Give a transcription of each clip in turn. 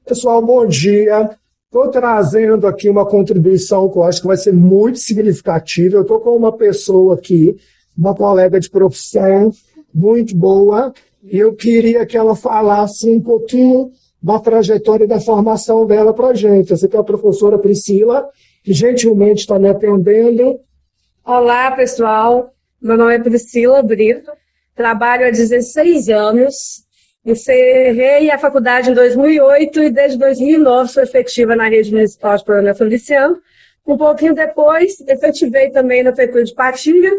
Pessoal, bom dia. Estou trazendo aqui uma contribuição que eu acho que vai ser muito significativa. Eu estou com uma pessoa aqui, uma colega de profissão muito boa, e eu queria que ela falasse um pouquinho da trajetória e da formação dela para a gente. Essa aqui é a professora Priscila, que gentilmente está me atendendo. Olá, pessoal. Meu nome é Priscila Brito. Trabalho há 16 anos. Encerrei a faculdade em 2008 e desde 2009 sou efetiva na rede municipal de Coronel Feliciano. Um pouquinho depois, efetivei também na prefeitura de Patinga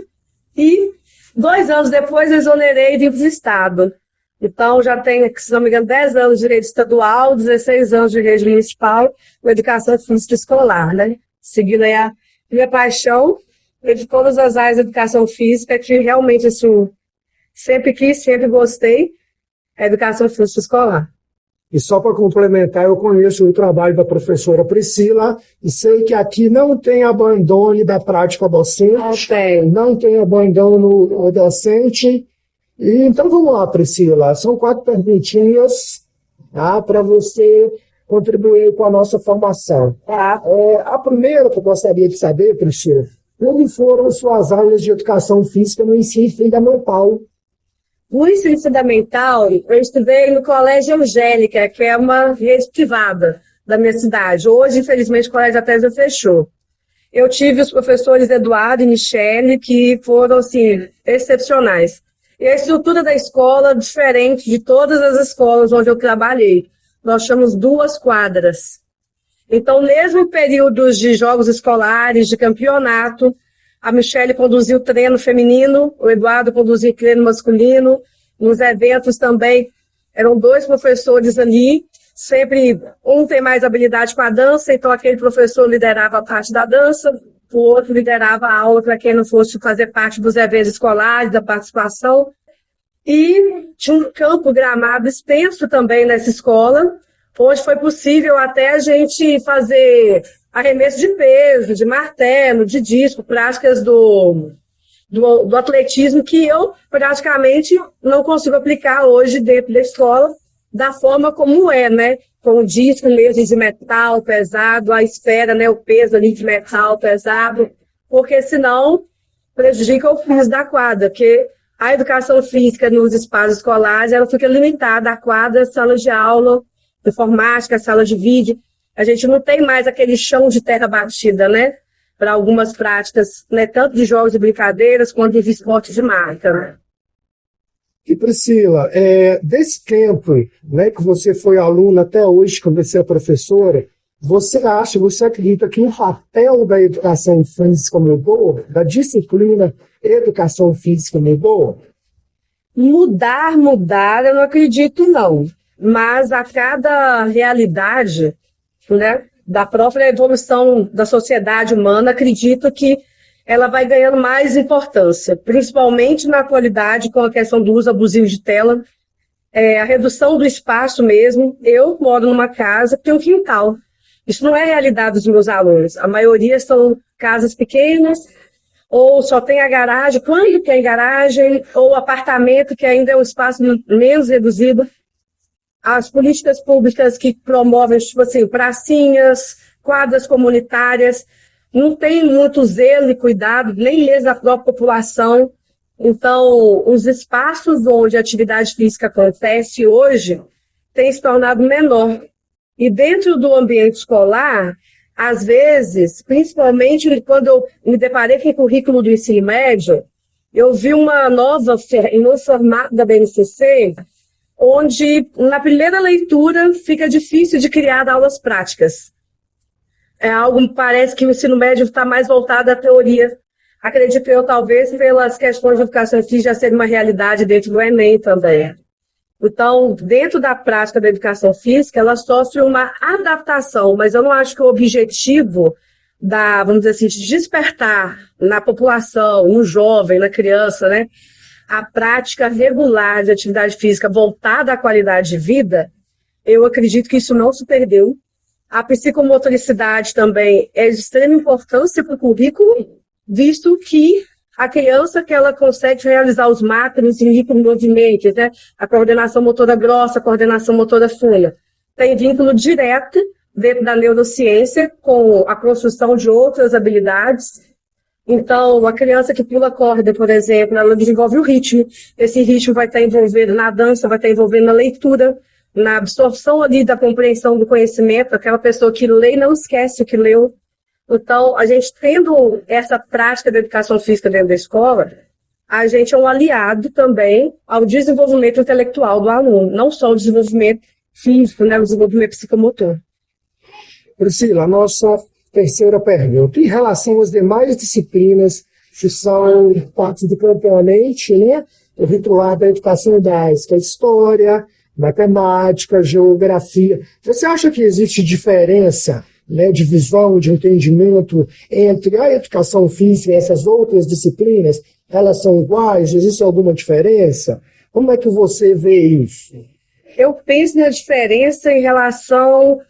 e 2 anos depois exonerei e vim para o estado. Então, já tenho, se não me engano, 10 anos de rede estadual, 16 anos de rede municipal, com educação física escolar, né? Seguindo aí a minha paixão de todas as áreas de educação física, que realmente, assim, sempre quis, sempre gostei, é educação física escolar. E só para complementar, eu conheço o trabalho da professora Priscila e sei que aqui não tem abandono da prática docente. Não tem abandono docente. E, então vamos lá, Priscila. São 4 perguntinhas, tá, para você contribuir com a nossa formação. Tá. A primeira que eu gostaria de saber, Priscila, como foram suas aulas de educação física no ensino fundamental? No ensino fundamental, eu estudei no Colégio Angélica, que é uma rede privada da minha cidade. Hoje, infelizmente, o Colégio até já fechou. Eu tive os professores Eduardo e Michele, que foram, assim, excepcionais. E a estrutura da escola, diferente de todas as escolas onde eu trabalhei. Nós tínhamos 2 quadras. Então, mesmo em períodos de jogos escolares, de campeonato, a Michele conduziu treino feminino, o Eduardo conduziu treino masculino. Nos eventos também eram 2 professores ali, sempre um tem mais habilidade com a dança, então aquele professor liderava a parte da dança, o outro liderava a aula para quem não fosse fazer parte dos eventos escolares, da participação. E tinha um campo gramado extenso também nessa escola, onde foi possível até a gente fazer arremesso de peso, de martelo, de disco, práticas do atletismo que eu praticamente não consigo aplicar hoje dentro da escola da forma como é, né? Com o disco mesmo de metal pesado, a esfera, né? O peso ali de metal pesado, porque senão prejudica o piso da quadra, porque a educação física nos espaços escolares ela fica limitada à quadra, sala de aula, informática, sala de vídeo. A gente não tem mais aquele chão de terra batida, né? Para algumas práticas, né? Tanto de jogos e brincadeiras, quanto de esporte de marca, né? E Priscila, desse tempo, né, que você foi aluna até hoje, que você é professora, você acredita que o papel da educação física mudou? Da disciplina educação física mudou? Mudar, eu não acredito, não. Mas a cada realidade, né, da própria evolução da sociedade humana, acredito que ela vai ganhando mais importância, principalmente na atualidade com a questão do uso abusivo de tela, a redução do espaço mesmo. Eu moro numa casa que tem um quintal. Isso não é a realidade dos meus alunos. A maioria são casas pequenas, ou só tem a garagem, quando tem garagem, ou apartamento, que ainda é um espaço menos reduzido. As políticas públicas que promovem, tipo assim, pracinhas, quadras comunitárias, não tem muito zelo e cuidado, nem mesmo da própria população. Então, os espaços onde a atividade física acontece hoje têm se tornado menor. E dentro do ambiente escolar, às vezes, principalmente quando eu me deparei com o currículo do ensino médio, eu vi um novo formato da BNCC, onde na primeira leitura fica difícil de criar aulas práticas. É algo que parece que o ensino médio está mais voltado à teoria. Acredito eu, talvez, pelas questões de educação física já ser uma realidade dentro do Enem também. Então, dentro da prática da educação física, ela sofre uma adaptação, mas eu não acho que o objetivo vamos dizer assim, de despertar na população, no jovem, na criança, né, a prática regular de atividade física voltada à qualidade de vida, eu acredito que isso não se perdeu. A psicomotoricidade também é de extrema importância para o currículo, visto que a criança que ela consegue realizar os macros em micromovimentos, né? A coordenação motora grossa, a coordenação motora fina. tem vínculo direto dentro da neurociência com a construção de outras habilidades. Então, a criança que pula corda, por exemplo, ela desenvolve o ritmo. Esse ritmo vai estar envolvido na dança, vai estar envolvido na leitura, na absorção ali da compreensão do conhecimento. Aquela pessoa que lê e não esquece o que leu. Então, a gente tendo essa prática da educação física dentro da escola, a gente é um aliado também ao desenvolvimento intelectual do aluno, não só o desenvolvimento físico, né, o desenvolvimento psicomotor. Priscila, a nossa terceira pergunta. Em relação às demais disciplinas que são parte do componente, né, curricular da educação básica, história, matemática, geografia, você acha que existe diferença, né, de visão, de entendimento entre a educação física e essas outras disciplinas? Elas são iguais? Existe alguma diferença? Como é que você vê isso? Eu penso na diferença em relação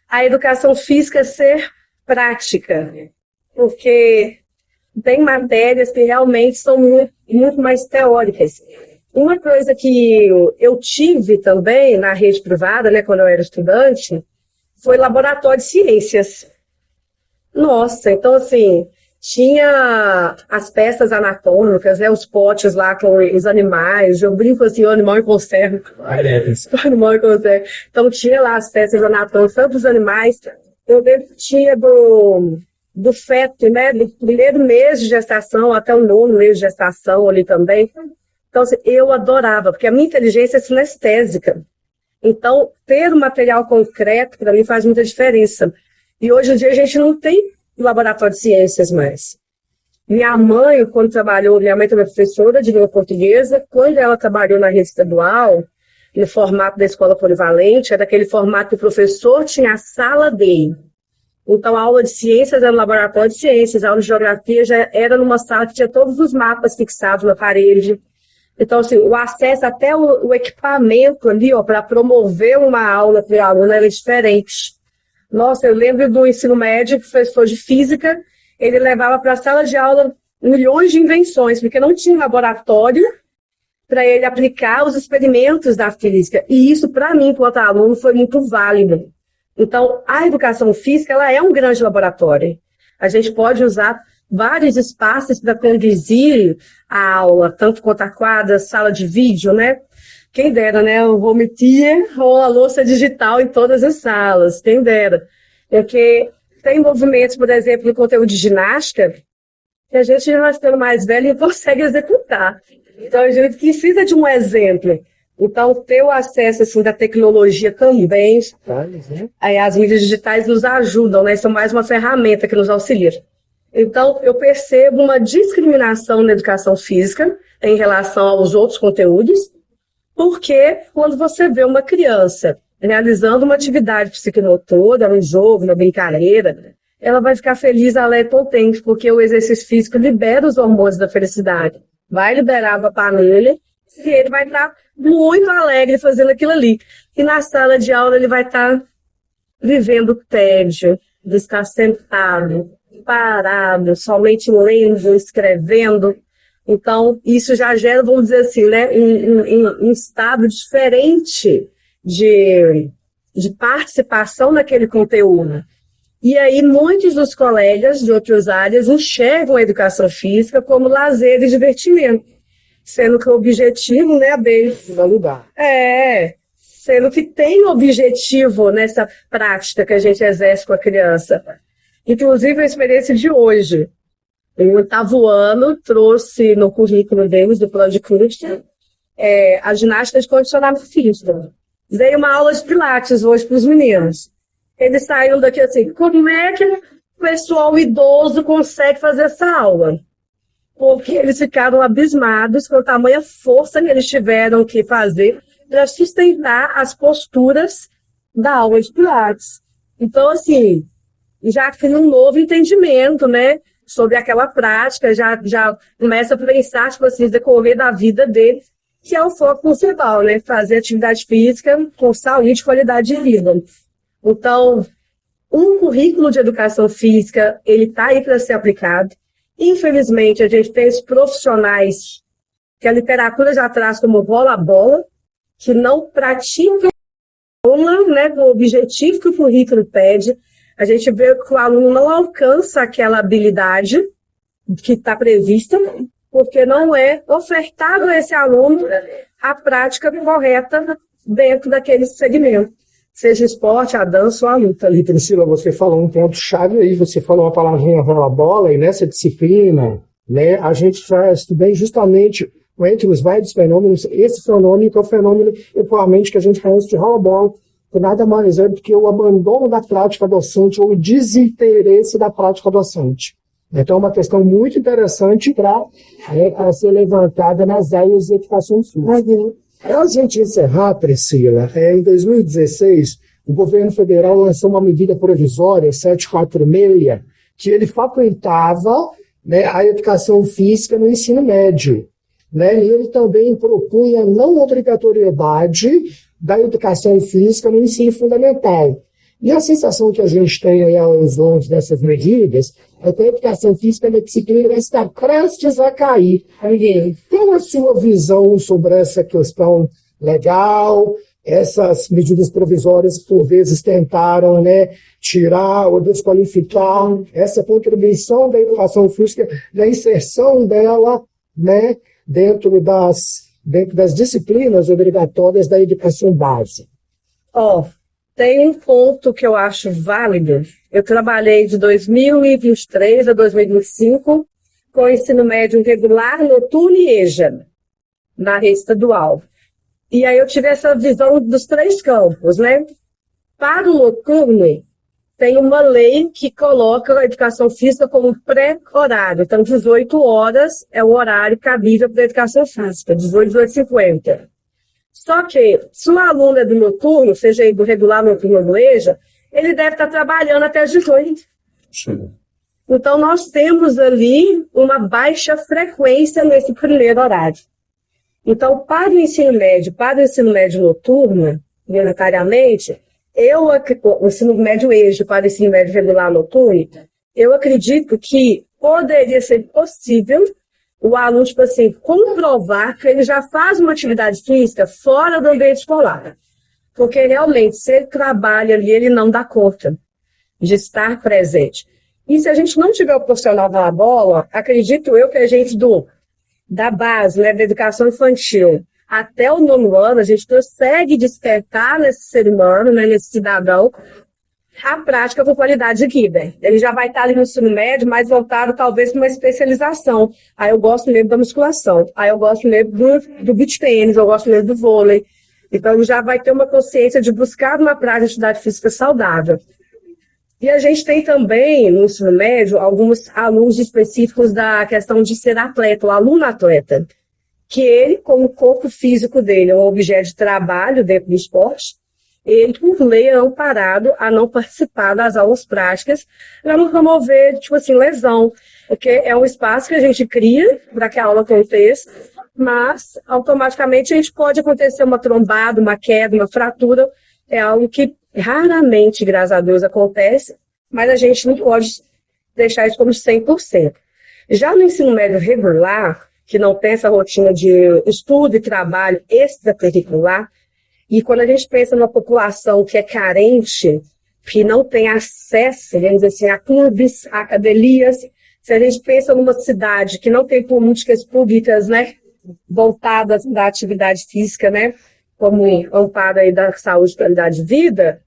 à educação física ser prática, porque tem matérias que realmente são muito mais teóricas. Uma coisa que eu tive também na rede privada, né, quando eu era estudante, foi laboratório de ciências. Nossa, então assim, tinha as peças anatômicas, né, os potes lá com os animais, eu brinco assim, o animal em conserva. O animal em conserva. Então tinha lá as peças anatômicas, tanto dos animais, eu lembro que tinha do feto, né, do primeiro mês de gestação até o 9º mês de gestação ali também. Então assim, eu adorava, porque a minha inteligência é sinestésica. Então, ter um material concreto, para mim, faz muita diferença. E hoje em dia a gente não tem laboratório de ciências mais. Minha mãe, quando trabalhou, minha mãe também é professora de língua portuguesa, quando ela trabalhou na rede estadual, no formato da escola polivalente, era aquele formato que o professor tinha a sala dele. Então, a aula de ciências era no laboratório de ciências, a aula de geografia já era numa sala que tinha todos os mapas fixados na parede. Então, assim, o acesso até o equipamento ali, ó, para promover uma aula para o aluno era diferente. Nossa, eu lembro do ensino médio, professor de física, ele levava para a sala de aula milhões de invenções, porque não tinha laboratório para ele aplicar os experimentos da física. E isso, para mim, enquanto aluno, foi muito válido. Então, a educação física, ela é um grande laboratório. A gente pode usar vários espaços para conduzir a aula, tanto quanto a quadra, sala de vídeo, né? Quem dera, né? O home theater ou a louça digital em todas as salas, quem dera. Porque tem movimentos, por exemplo, no conteúdo de ginástica, que a gente já vai ficando mais velho e consegue executar. Então, a gente precisa de um exemplo. Então, ter o acesso assim, da tecnologia também, aí as mídias digitais nos ajudam, né? São mais uma ferramenta que nos auxilia. Então, eu percebo uma discriminação na educação física em relação aos outros conteúdos, porque quando você vê uma criança realizando uma atividade psicomotora, no jogo, na brincadeira, ela vai ficar feliz, alegre, contente, porque o exercício físico libera os hormônios da felicidade. Vai liberar a dopamina e ele vai estar muito alegre fazendo aquilo ali. E na sala de aula ele vai estar vivendo o tédio de estar sentado, parado, somente lendo, escrevendo. Então, isso já gera, vamos dizer assim, né, um estado diferente de participação naquele conteúdo. E aí, muitos dos colegas de outras áreas enxergam a educação física como lazer e divertimento, sendo que o objetivo, né, deles... sendo que tem objetivo nessa prática que a gente exerce com a criança. Inclusive, a experiência de hoje. O 8º ano trouxe no currículo deles, do plano de curso, a ginástica de condicionamento físico. Dei uma aula de pilates hoje para os meninos. Eles saíram daqui assim, como é que o pessoal idoso consegue fazer essa aula? Porque eles ficaram abismados com a tamanha força que eles tiveram que fazer para sustentar as posturas da aula de pilates. Então, assim, já cria um novo entendimento, né, sobre aquela prática, já começa a pensar, tipo assim, decorrer da vida dele, que é o foco principal, né, fazer atividade física com saúde e qualidade de vida. Então, um currículo de educação física, ele está aí para ser aplicado. Infelizmente, a gente tem os profissionais que a literatura já traz como bola a bola, que não praticam aula, né, com o objetivo que o currículo pede, a gente vê que o aluno não alcança aquela habilidade que está prevista, porque não é ofertado a esse aluno a prática correta dentro daquele segmento, seja esporte, a dança ou a luta. E Priscila, você falou um ponto-chave aí, você falou uma palavrinha rola-bola, e nessa disciplina, né, a gente traz também justamente, entre os vários fenômenos, esse fenômeno que é o fenômeno, atualmente, que a gente conhece de rola-bola, que nada mais é do que o abandono da prática docente ou o desinteresse da prática docente. Então, é uma questão muito interessante para ser levantada nas áreas de educação física. Para a gente encerrar, Priscila, em 2016, o governo federal lançou uma medida provisória, 746, que ele facultava, né, a educação física no ensino médio. Né? E ele também propunha a não obrigatoriedade da educação física no ensino fundamental. E a sensação que a gente tem aí aos longe dessas medidas é que a educação física na disciplina está prestes a cair. Qual a sua visão sobre essa questão legal? Essas medidas provisórias, por vezes, tentaram, né, tirar ou desqualificar essa contribuição da educação física, da inserção dela, né, dentro das disciplinas obrigatórias da educação básica. Tem um ponto que eu acho válido. Eu trabalhei de 2023 a 2025 com ensino médio regular, noturno e EJA, na rede estadual. E aí eu tive essa visão dos 3 campos, né? Para o noturno, tem uma lei que coloca a educação física como pré-horário. Então, 18 horas é o horário cabível para a educação física, 18, 18h50. Só que, se o aluno é do noturno, seja ele do regular, noturno ou do EJA, ele deve estar trabalhando até as 18. Sim. Então, nós temos ali uma baixa frequência nesse primeiro horário. Então, para o ensino médio noturno, prioritariamente, o ensino médio EJA para o ensino médio regular noturno, eu acredito que poderia ser possível o aluno, tipo assim, comprovar que ele já faz uma atividade física fora do ambiente escolar. Porque, realmente, se ele trabalha ali, ele não dá conta de estar presente. E se a gente não tiver o profissional da bola, acredito eu que a gente da base, né, da educação infantil até o 9º ano, a gente consegue despertar nesse ser humano, né, nesse cidadão, a prática com qualidade de vida. Ele já vai estar ali no ensino médio, mais voltado talvez para uma especialização. Aí eu gosto mesmo da musculação, aí eu gosto mesmo do beach tênis, eu gosto mesmo do vôlei. Então ele já vai ter uma consciência de buscar uma prática de atividade física saudável. E a gente tem também, no ensino médio, alguns alunos específicos da questão de ser atleta, o aluno atleta, que ele, com o corpo físico dele, é um objeto de trabalho dentro do esporte, ele, por lei, é amparado a não participar das aulas práticas para não promover, tipo assim, lesão. Porque é um espaço que a gente cria para que a aula aconteça, mas automaticamente a gente pode acontecer uma trombada, uma queda, uma fratura. É algo que raramente, graças a Deus, acontece, mas a gente não pode deixar isso como 100%. Já no ensino médio regular, que não tem essa rotina de estudo e trabalho extracurricular, e quando a gente pensa numa população que é carente, que não tem acesso, vamos dizer assim, a clubes, a academias, se a gente pensa numa cidade que não tem políticas públicas, né, voltadas da atividade física, né, como amparo aí da saúde e qualidade de vida,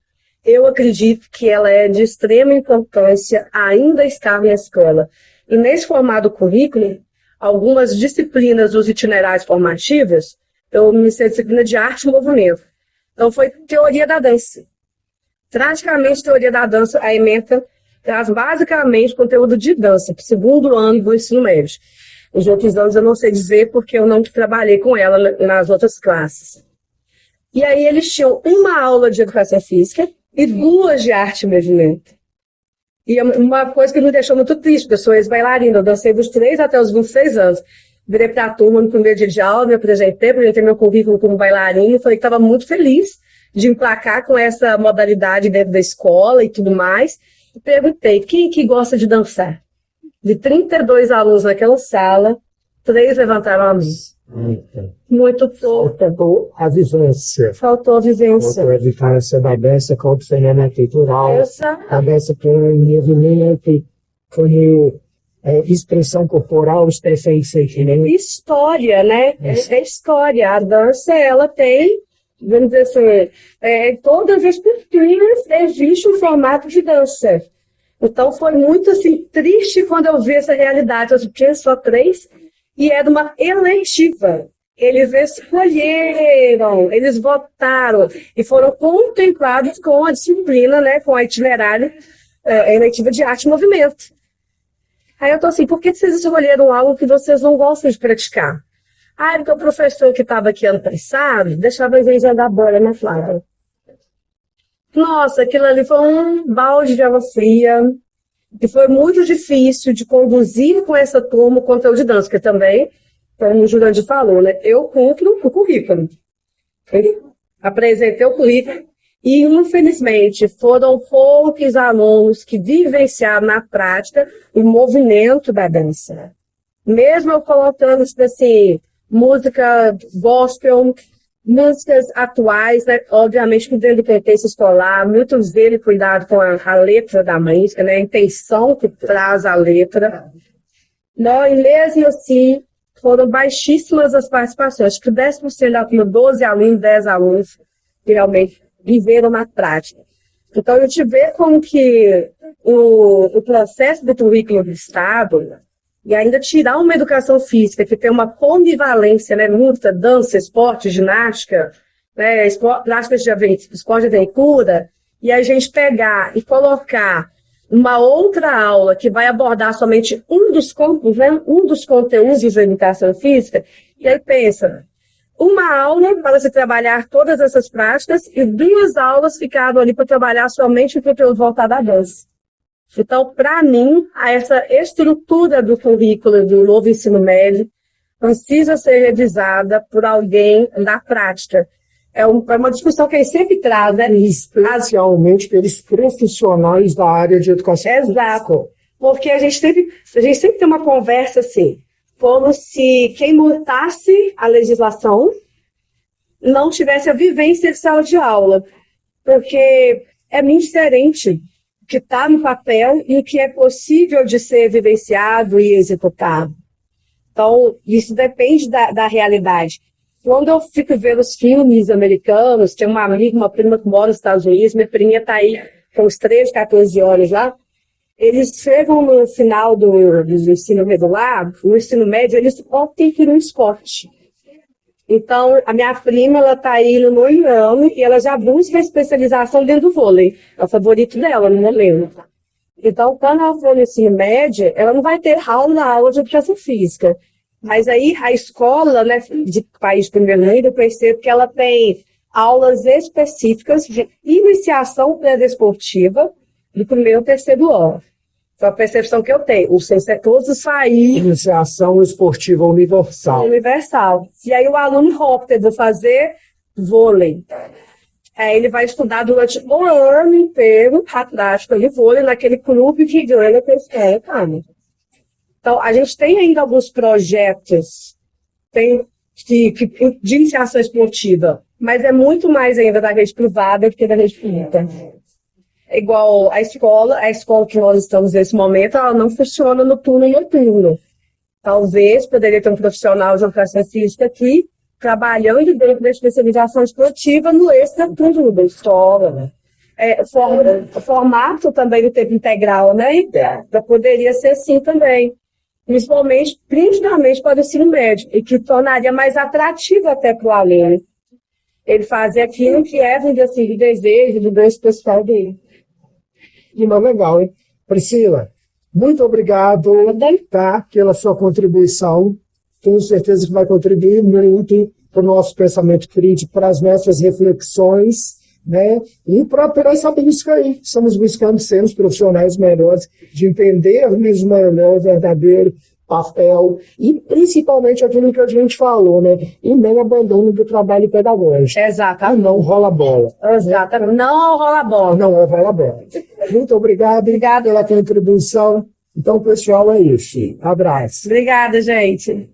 eu acredito que ela é de extrema importância ainda estar na escola. E nesse formato do currículo, algumas disciplinas dos itinerários formativos, eu me iniciei a disciplina de arte e movimento. Então, foi teoria da dança. Praticamente, teoria da dança, a ementa traz basicamente conteúdo de dança, para o 2º ano do ensino médio. Os outros anos eu não sei dizer, porque eu não trabalhei com ela nas outras classes. E aí, eles tinham uma aula de educação física e 2 de arte e movimento. E uma coisa que me deixou muito triste, porque eu sou ex-bailarina, eu dancei dos 3 até os 26 anos. Virei para a turma no primeiro dia de aula, me apresentei meu currículo como bailarina, falei que estava muito feliz de emplacar com essa modalidade dentro da escola e tudo mais. E perguntei, quem que gosta de dançar? De 32 alunos naquela sala, 3 levantaram a mão. Muito pouco. Faltou a vivência. Faltou a vivência. Faltou a vivência da dança como fenômeno cultural. A dança com movimento, com expressão corporal, expressão sentimental. História, né? É história. A dança, ela tem, vamos dizer assim, todas as culturas existe um formato de dança. Então foi muito assim, triste quando eu vi essa realidade. Eu tinha só 3 e era uma eletiva. Eles escolheram, eles votaram e foram contemplados com a disciplina, né, com a itinerário eletiva de arte e movimento. Aí eu tô assim, por que vocês escolheram algo que vocês não gostam de praticar? Ah, porque o professor que estava aqui ano passado deixava a gente jogar bola na quadra. Nossa, aquilo ali foi um balde de água fria, que foi muito difícil de conduzir com essa turma o conteúdo de dança, porque também, como o Jurandir falou, né, eu cumpro o currículo. Eu apresentei o currículo e, infelizmente, foram poucos alunos que vivenciaram na prática o movimento da dança. Mesmo eu colocando, assim, música gospel, músicas atuais, né? Obviamente que dentro do contexto escolar, muito zelo e cuidado com a letra da música, né? A intenção que traz a letra. Não, e mesmo assim, foram baixíssimas as participações. Acho que 10% da turma, 12 alunos, 10 alunos, realmente viveram na prática. Então, a gente vê como que o processo do currículo do Estado, e ainda tirar uma educação física que tem uma polivalência, né, luta, dança, esporte, ginástica, né, esporte de aventura, e a gente pegar e colocar uma outra aula que vai abordar somente um dos campos, né, um dos conteúdos de educação física, e aí pensa, uma aula para se trabalhar todas essas práticas e 2 aulas ficaram ali para trabalhar somente o conteúdo voltado à dança. Então, para mim, essa estrutura do currículo do novo ensino médio precisa ser revisada por alguém da prática. É uma discussão que a gente sempre traz, né? Especialmente pelos profissionais da área de educação. Exato. Porque a gente sempre tem uma conversa assim, como se quem montasse a legislação não tivesse a vivência de sala de aula. Porque é muito diferente o que está no papel e o que é possível de ser vivenciado e executado. Então, isso depende da realidade. Quando eu fico vendo os filmes americanos, tem uma amiga, uma prima que mora nos Estados Unidos, minha priminha está aí com uns 13, 14 anos lá, eles chegam no final do ensino regular, no ensino médio, eles optam por um esporte. Então, a minha prima, ela está aí no 9º ano e ela já busca a especialização dentro do vôlei. É o favorito dela, no momento. Então, quando ela for no ensino médio, ela não vai ter aula de educação física. Mas aí, a escola, né, de país de primeiro mundo, eu percebo que ela tem aulas específicas de iniciação pré-desportiva do 1º ao 3º ano. Foi a percepção que eu tenho. Todos os países. Iniciação esportiva universal. Universal. E aí o aluno opta de fazer vôlei. Ele vai estudar durante o ano inteiro a prática de vôlei naquele clube que ganha a Então, a gente tem ainda alguns projetos de iniciação esportiva, mas é muito mais ainda da rede privada do que da rede pública. É igual a escola que nós estamos nesse momento, ela não funciona no turno noturno. Talvez poderia ter um profissional de educação física aqui, trabalhando dentro da especialização esportiva no extra-turno da escola, né? O formato também do tempo integral, né? Poderia ser assim também. Principalmente para o ensino médio, e que tornaria mais atrativo até para o aluno. Ele fazer aquilo que é, assim, de desejo, do bem pessoal dele. Legal, hein? Priscila, muito obrigado, tá, pela sua contribuição. Tenho certeza que vai contribuir muito para o nosso pensamento crítico, para as nossas reflexões, né? E para essa busca aí. Estamos buscando ser os profissionais melhores, de entendermos melhor o verdadeiro papel e principalmente aquilo que a gente falou, né? E não abandono do trabalho pedagógico. Exatamente. Não rola bola. Exatamente. Não rola bola. Não rola bola. Muito obrigado. Obrigado pela contribuição. Então, pessoal, é isso. Abraço. Obrigada, gente.